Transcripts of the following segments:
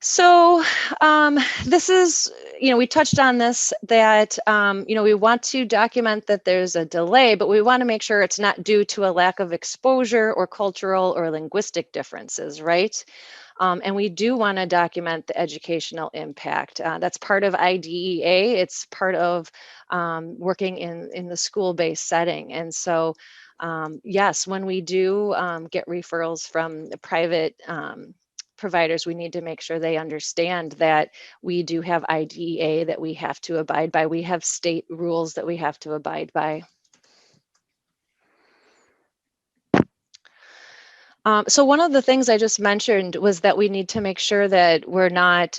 So this is, we touched on this that, we want to document that there's a delay, but we want to make sure it's not due to a lack of exposure or cultural or linguistic differences, right? And we do want to document the educational impact. That's part of IDEA. It's part of working in the school-based setting. And so, yes, when we do get referrals from the private providers, we need to make sure they understand that we do have IDEA that we have to abide by. We have state rules that we have to abide by. So one of the things I just mentioned was that we need to make sure that we're not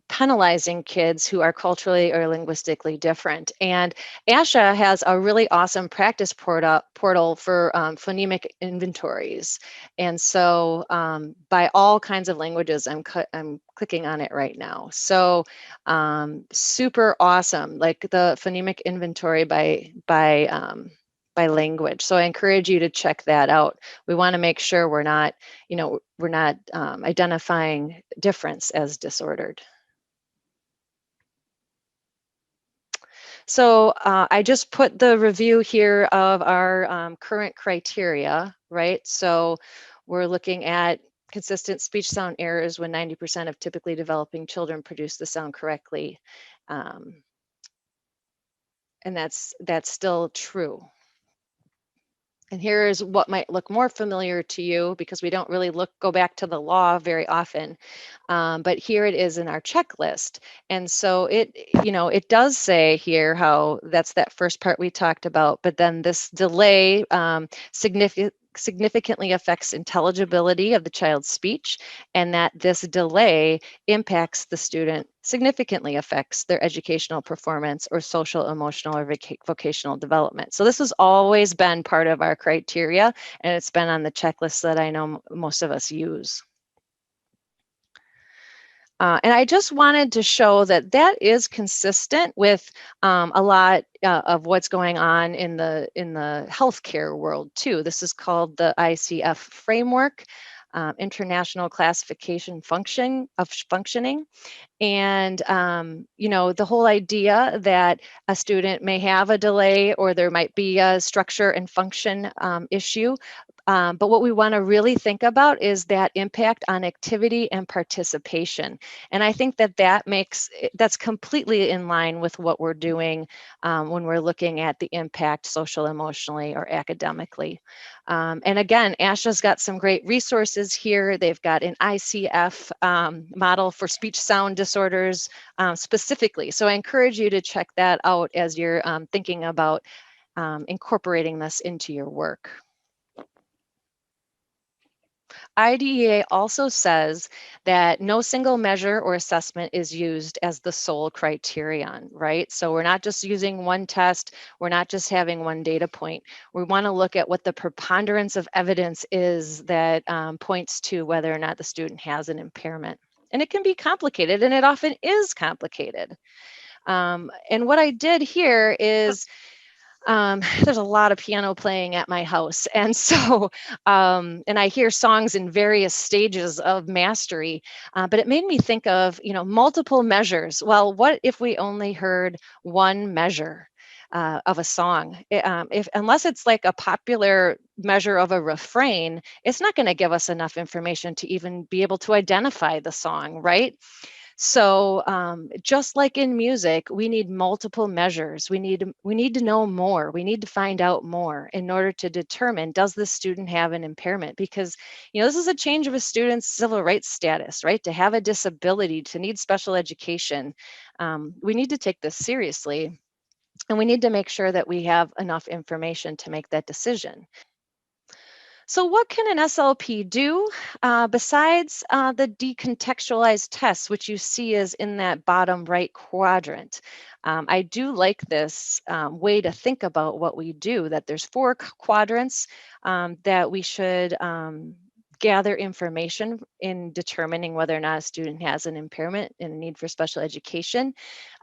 penalizing kids who are culturally or linguistically different. And ASHA has a really awesome practice portal for phonemic inventories. And so by all kinds of languages, I'm clicking on it right now. So super awesome, like the phonemic inventory by language. So I encourage you to check that out. We want to make sure we're not identifying difference as disordered. So I just put the review here of our current criteria, right? So we're looking at consistent speech sound errors when 90% of typically developing children produce the sound correctly. And that's still true. And here is what might look more familiar to you because we don't really go back to the law very often. But here it is in our checklist. And so it does say here how that's that first part we talked about, but then this delay significantly affects intelligibility of the child's speech, and that this delay impacts the student, significantly affects their educational performance or social, emotional, or vocational development. So this has always been part of our criteria, and it's been on the checklist that I know most of us use. And I just wanted to show that that is consistent with a lot of what's going on in the healthcare world too. This is called the ICF framework, International Classification of Functioning. And, the whole idea that a student may have a delay or there might be a structure and function issue. But what we want to really think about is that impact on activity and participation. And I think that that's completely in line with what we're doing when we're looking at the impact social, emotionally, or academically. And again, ASHA's got some great resources here. They've got an ICF model for speech sound disorders specifically. So I encourage you to check that out as you're thinking about incorporating this into your work. IDEA also says that no single measure or assessment is used as the sole criterion, right? So we're not just using one test, we're not just having one data point. We want to look at what the preponderance of evidence is that points to whether or not the student has an impairment. And it can be complicated, and it often is complicated. And what I did here is there's a lot of piano playing at my house. And so, and I hear songs in various stages of mastery, but it made me think of, multiple measures. Well, what if we only heard one measure of a song? Unless it's like a popular measure of a refrain, it's not going to give us enough information to even be able to identify the song, right? So just like in music, we need multiple measures. We need to know more. We need to find out more in order to determine, does the student have an impairment? Because, this is a change of a student's civil rights status, right? To have a disability, to need special education. We need to take this seriously. And we need to make sure that we have enough information to make that decision. So what can an SLP do besides the decontextualized tests, which you see is in that bottom right quadrant? I do like this way to think about what we do, that there's 4 quadrants that we should gather information in determining whether or not a student has an impairment and a need for special education.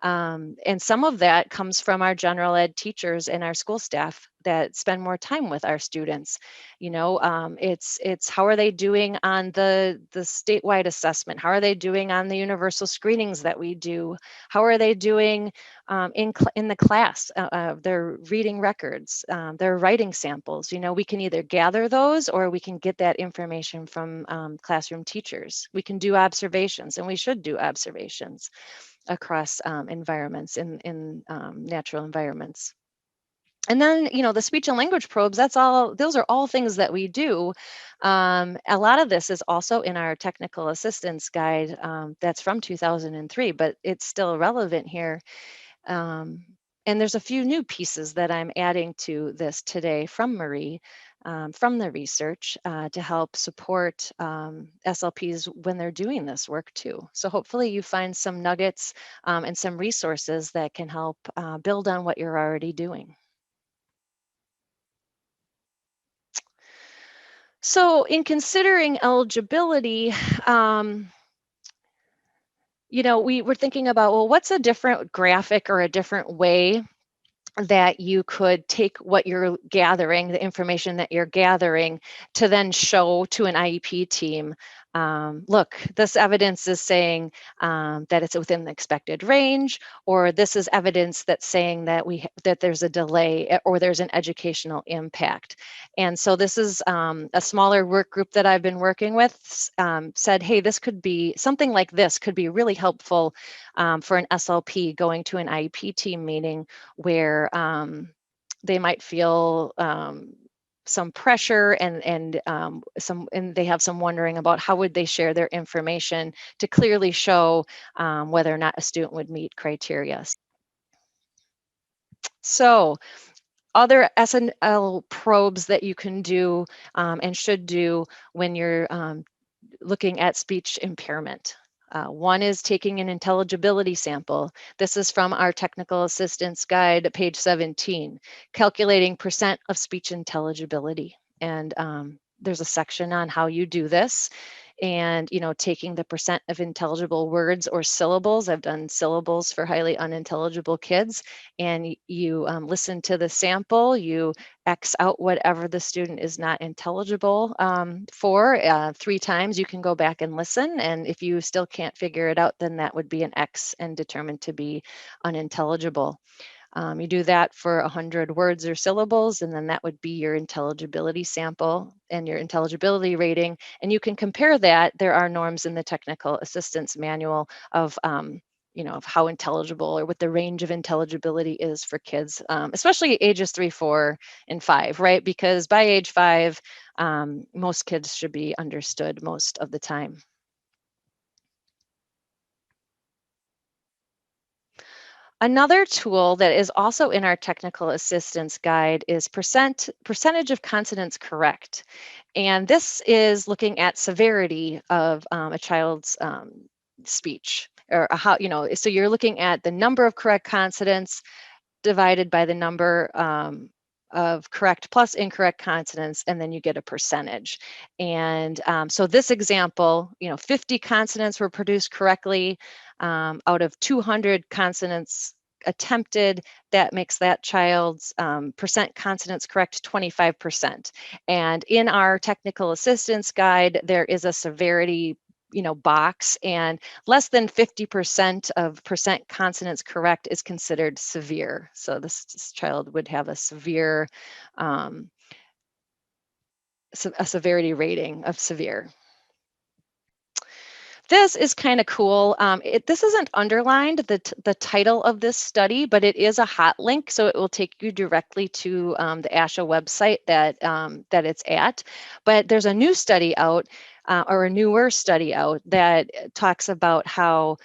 And some of that comes from our general ed teachers and our school staff that spend more time with our students. It's how are they doing on the statewide assessment? How are they doing on the universal screenings that we do? How are they doing in the class? Their reading records, their writing samples. We can either gather those or we can get that information from classroom teachers. We can do observations, and we should do observations across environments in natural environments. And then, the speech and language probes, those are all things that we do. A lot of this is also in our technical assistance guide, that's from 2003, but it's still relevant here. Um, and there's a few new pieces that I'm adding to this today from Marie, from the research, to help support SLPs when they're doing this work too. So hopefully you find some nuggets and some resources that can help build on what you're already doing. So in considering eligibility, we were thinking about, well, what's a different graphic or a different way that you could take what you're gathering, the information that you're gathering, to then show to an IEP team. Look, this evidence is saying that it's within the expected range, or this is evidence that's saying that there's a delay or there's an educational impact. And so this is a smaller work group that I've been working with, said, hey, this could be something like this could be really helpful for an SLP going to an IEP team meeting where they might feel some pressure and they have some wondering about how would they share their information to clearly show whether or not a student would meet criteria. So other SNL probes that you can do and should do when you're looking at speech impairment. One is taking an intelligibility sample. This is from our technical assistance guide, page 17, calculating percent of speech intelligibility. And there's a section on how you do this. And, taking the percent of intelligible words or syllables. I've done syllables for highly unintelligible kids. And you listen to the sample, you X out whatever the student is not intelligible for 3 times. You can go back and listen. And if you still can't figure it out, then that would be an X and determined to be unintelligible. You do that for 100 words or syllables, and then that would be your intelligibility sample and your intelligibility rating. And you can compare that. There are norms in the technical assistance manual of of how intelligible or what the range of intelligibility is for kids, especially ages 3, 4, and 5, right? Because by age 5, most kids should be understood most of the time. Another tool that is also in our technical assistance guide is percentage of consonants correct. And this is looking at severity of a child's speech, or how, so you're looking at the number of correct consonants divided by the number of correct plus incorrect consonants, and then you get a percentage. And so this example, 50 consonants were produced correctly out of 200 consonants attempted. That makes that child's percent consonants correct 25%. And in our technical assistance guide, there is a severity box, and less than 50% of percent consonants correct is considered severe. So this child would have a severe, a severity rating of severe. This is kind of cool. This isn't underlined, the title of this study, but it is a hot link, so it will take you directly to the ASHA website that it's at. But there's a new study out, or a newer study out, that talks about how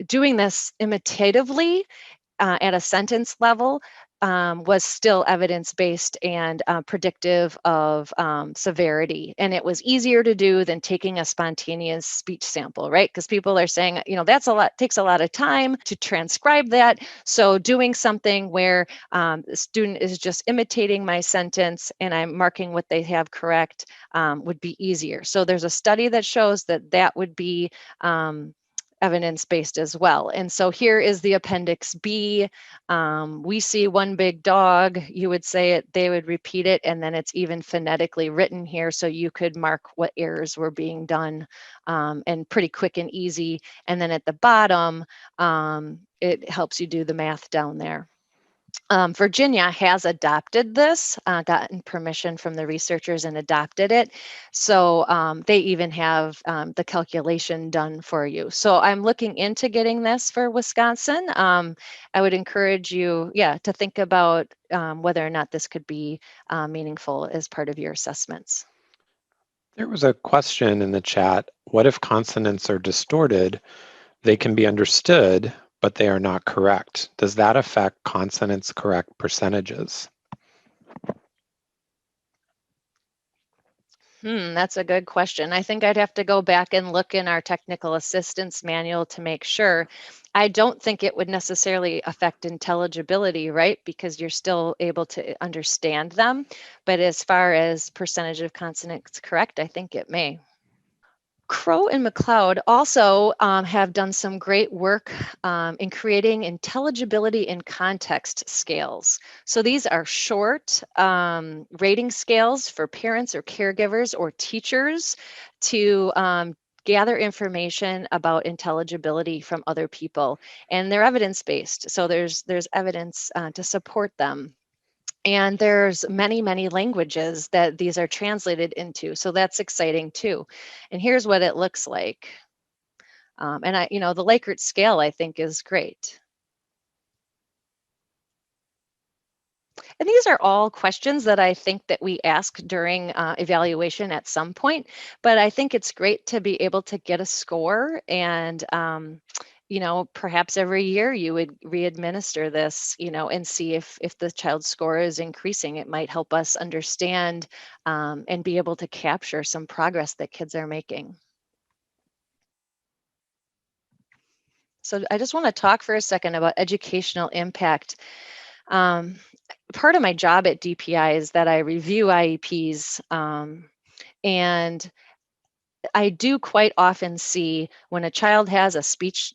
doing this imitatively at a sentence level was still evidence-based and predictive of severity. And it was easier to do than taking a spontaneous speech sample, right? Because people are saying, takes a lot of time to transcribe that. So doing something where the student is just imitating my sentence and I'm marking what they have correct would be easier. So there's a study that shows that would be evidence-based as well. And so here is the Appendix B. We see one big dog, you would say it, they would repeat it, and then it's even phonetically written here so you could mark what errors were being done, and pretty quick and easy. And then at the bottom, it helps you do the math down there. Virginia has adopted this, gotten permission from the researchers and adopted it. So they even have the calculation done for you. So I'm looking into getting this for Wisconsin. I would encourage you, yeah, to think about whether or not this could be meaningful as part of your assessments. There was a question in the chat. What if consonants are distorted? They can be understood, but they are not correct. Does that affect consonants' correct percentages? That's a good question. I think I'd have to go back and look in our technical assistance manual to make sure. I don't think it would necessarily affect intelligibility, right? Because you're still able to understand them. But as far as percentage of consonants correct, I think it may. Crow and McLeod also have done some great work in creating intelligibility and context scales. So these are short rating scales for parents or caregivers or teachers to gather information about intelligibility from other people. And they're evidence-based, so there's evidence to support them. And there's many, many languages that these are translated into. So that's exciting too. And here's what it looks like. And the Likert scale, I think, is great. And these are all questions that I think that we ask during evaluation at some point, but I think it's great to be able to get a score and perhaps every year you would re-administer this, and see if the child's score is increasing. It might help us understand and be able to capture some progress that kids are making. So I just want to talk for a second about educational impact. Part of my job at DPI is that I review IEPs, and I do quite often see when a child has a speech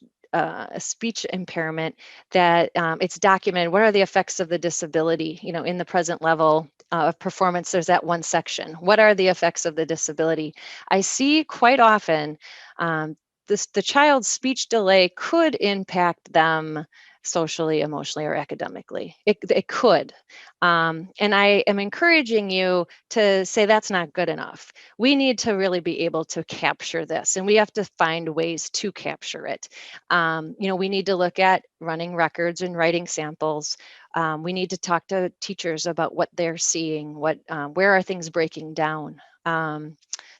impairment that it's documented. What are the effects of the disability? In the present level of performance, there's that one section. What are the effects of the disability? I see quite often the child's speech delay could impact them socially, emotionally, or academically. It could. And I am encouraging you to say that's not good enough. We need to really be able to capture this, and we have to find ways to capture it. We need to look at running records and writing samples. We need to talk to teachers about what they're seeing, where are things breaking down.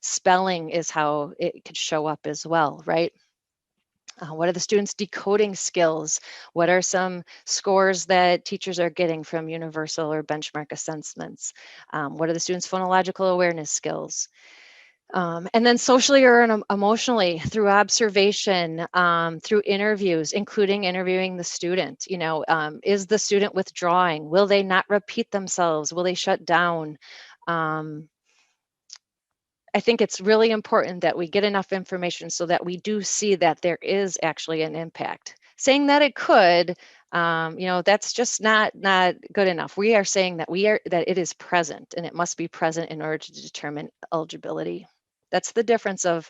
Spelling is how it could show up as well, right? What are the students' decoding skills? What are some scores that teachers are getting from universal or benchmark assessments? What are the students' phonological awareness skills? And then socially or emotionally, through observation, through interviews, including interviewing the student. Is the student withdrawing? Will they not repeat themselves? Will they shut down? I think it's really important that we get enough information so that we do see that there is actually an impact. Saying that it could, that's just not good enough. We are saying that that it is present, and it must be present in order to determine eligibility. That's the difference of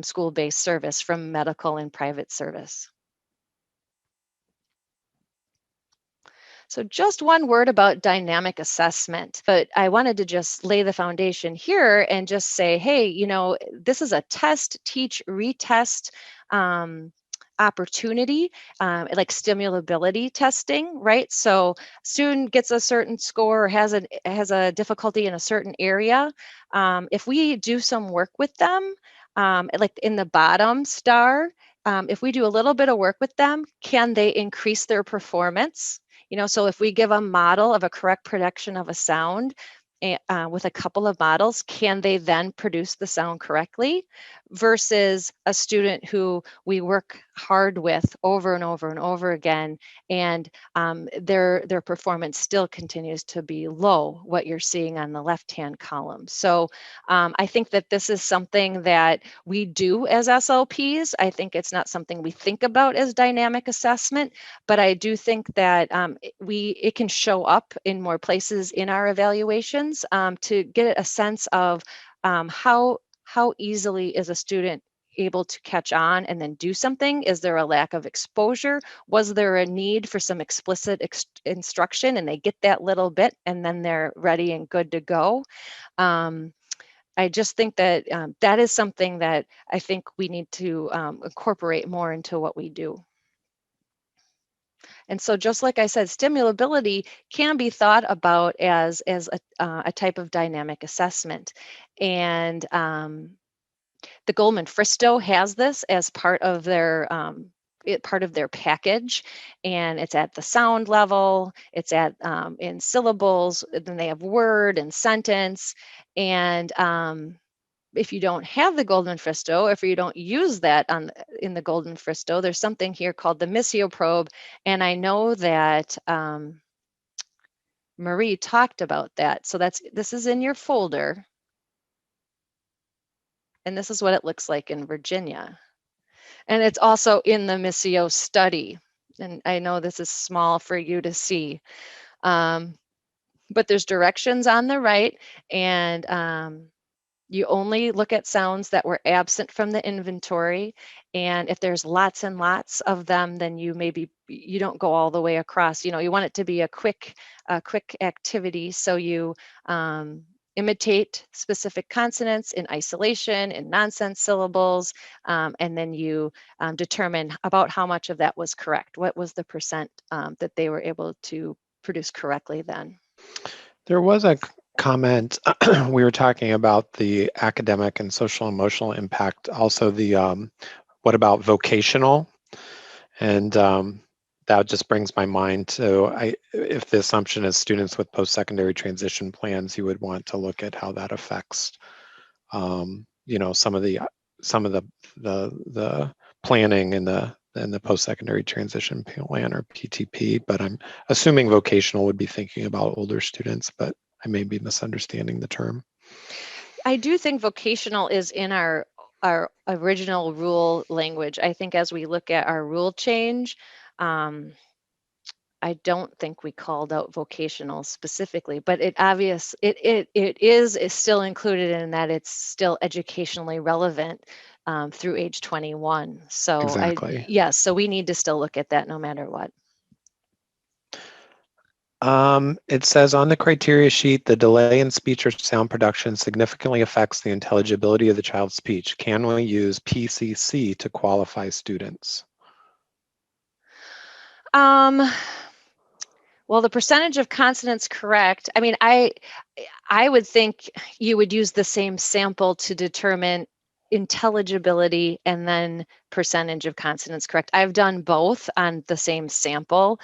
school-based service from medical and private service. So just one word about dynamic assessment, but I wanted to just lay the foundation here and just say, hey, this is a test, teach, retest opportunity, like stimulability testing, right? So student gets a certain score or has a difficulty in a certain area. If we do some work with them, like in the bottom star, if we do a little bit of work with them, can they increase their performance? So if we give a model of a correct production of a sound with a couple of models, can they then produce the sound correctly? versus a student who we work hard with over and over and over again, and their performance still continues to be low, what you're seeing on the left-hand column. So I think that this is something that we do as SLPs. I think it's not something we think about as dynamic assessment, but I do think that it can show up in more places in our evaluations to get a sense of how easily is a student able to catch on and then do something? Is there a lack of exposure? Was there a need for some explicit instruction and they get that little bit and then they're ready and good to go? I just think that that is something that I think we need to incorporate more into what we do. And so just like I said, stimulability can be thought about as a type of dynamic assessment. And the Goldman-Fristow has this as part of their package, and it's at the sound level, it's at in syllables, then they have word and sentence. And if you don't have the Goldman-Fristow, if you don't use that in the Goldman-Fristow, there's something here called the Missio probe, and I know that Marie talked about that. So this is in your folder, and this is what it looks like in Virginia. And it's also in the Missio study. And I know this is small for you to see, but there's directions on the right, and you only look at sounds that were absent from the inventory. And if there's lots and lots of them, then you don't go all the way across. You want it to be a quick activity. So you imitate specific consonants in isolation, in nonsense syllables, and then you determine about how much of that was correct. What was the percent that they were able to produce correctly then? There was a comment, we were talking about the academic and social emotional impact, also the what about vocational? And that just brings my mind to, if the assumption is students with post-secondary transition plans, you would want to look at how that affects some of the planning in the post-secondary transition plan, or PTP. But I'm assuming vocational would be thinking about older students, but I may be misunderstanding the term. I do think vocational is in our original rule language. I think as we look at our rule change, I don't think we called out vocational specifically, but it is still included in that it's still educationally relevant through age 21. So Exactly. yes, so we need to still look at that no matter what. It says on the criteria sheet, the delay in speech or sound production significantly affects the intelligibility of the child's speech. Can we use PCC to qualify students? Well, the percentage of consonants correct, I mean, I would think you would use the same sample to determine intelligibility and then percentage of consonants correct. I've done both on the same sample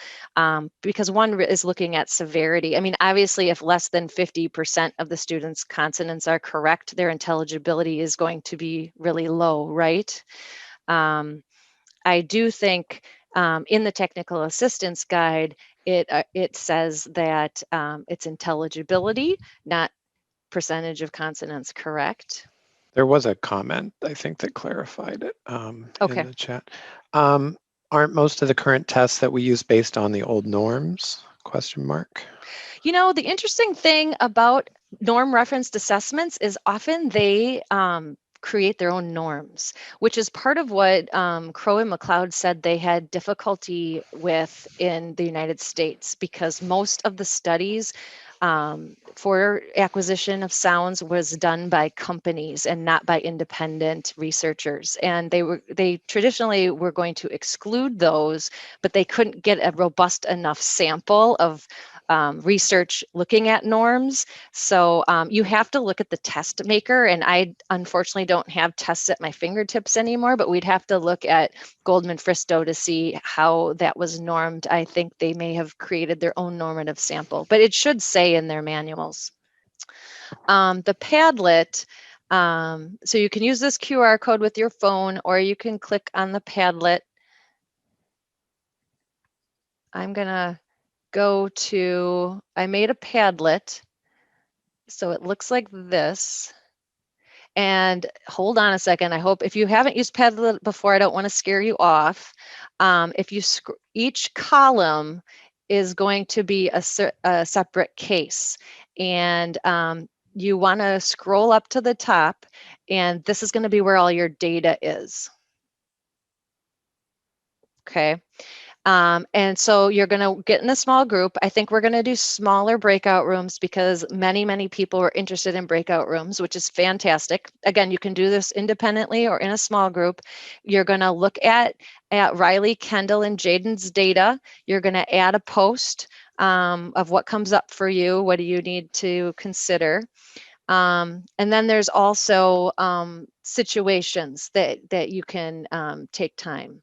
because one is looking at severity. I mean, obviously, if less than 50% of the students' consonants are correct, their intelligibility is going to be really low, right? I do think in the technical assistance guide, it says that it's intelligibility, not percentage of consonants correct. There was a comment, I think, that clarified it Okay. in the chat. Aren't most of the current tests that we use based on the old norms? Question mark. The interesting thing about norm referenced assessments is often they create their own norms, which is part of what Crow and McLeod said they had difficulty with in the United States, because most of the studies for acquisition of sounds was done by companies and not by independent researchers. And they traditionally were going to exclude those, but they couldn't get a robust enough sample of research looking at norms. So you have to look at the test maker, and I unfortunately don't have tests at my fingertips anymore, but we'd have to look at Goldman-Fristow to see how that was normed. I think they may have created their own normative sample, but it should say in their manuals. The Padlet, So you can use this QR code with your phone, or you can click on the Padlet. I'm gonna go to, I made a Padlet. So it looks like this. And hold on a second. I hope if you haven't used Padlet before, I don't want to scare you off. If you each column is going to be a separate case, and you want to scroll up to the top, and this is going to be where all your data is. Okay. And so you're going to get in a small group. I think we're going to do smaller breakout rooms because many people are interested in breakout rooms, which is fantastic. Again, you can do this independently or in a small group. You're going to look at Riley, Kendall, and Jaden's data. You're going to add a post of what comes up for you. What do you need to consider? And then there's also situations that you can take time.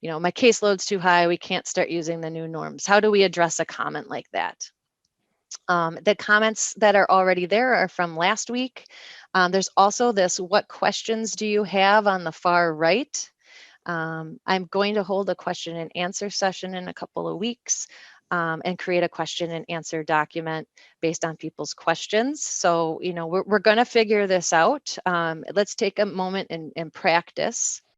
You know, my caseload's too high, we can't start using the new norms. How do we address a comment like that? The comments that are already there are from last week. There's also this, what questions do you have, on the far right. I'm going to hold a question and answer session in a couple of weeks and create a question and answer document based on people's questions. So, you know, we're going to figure this out. Let's take a moment and practice.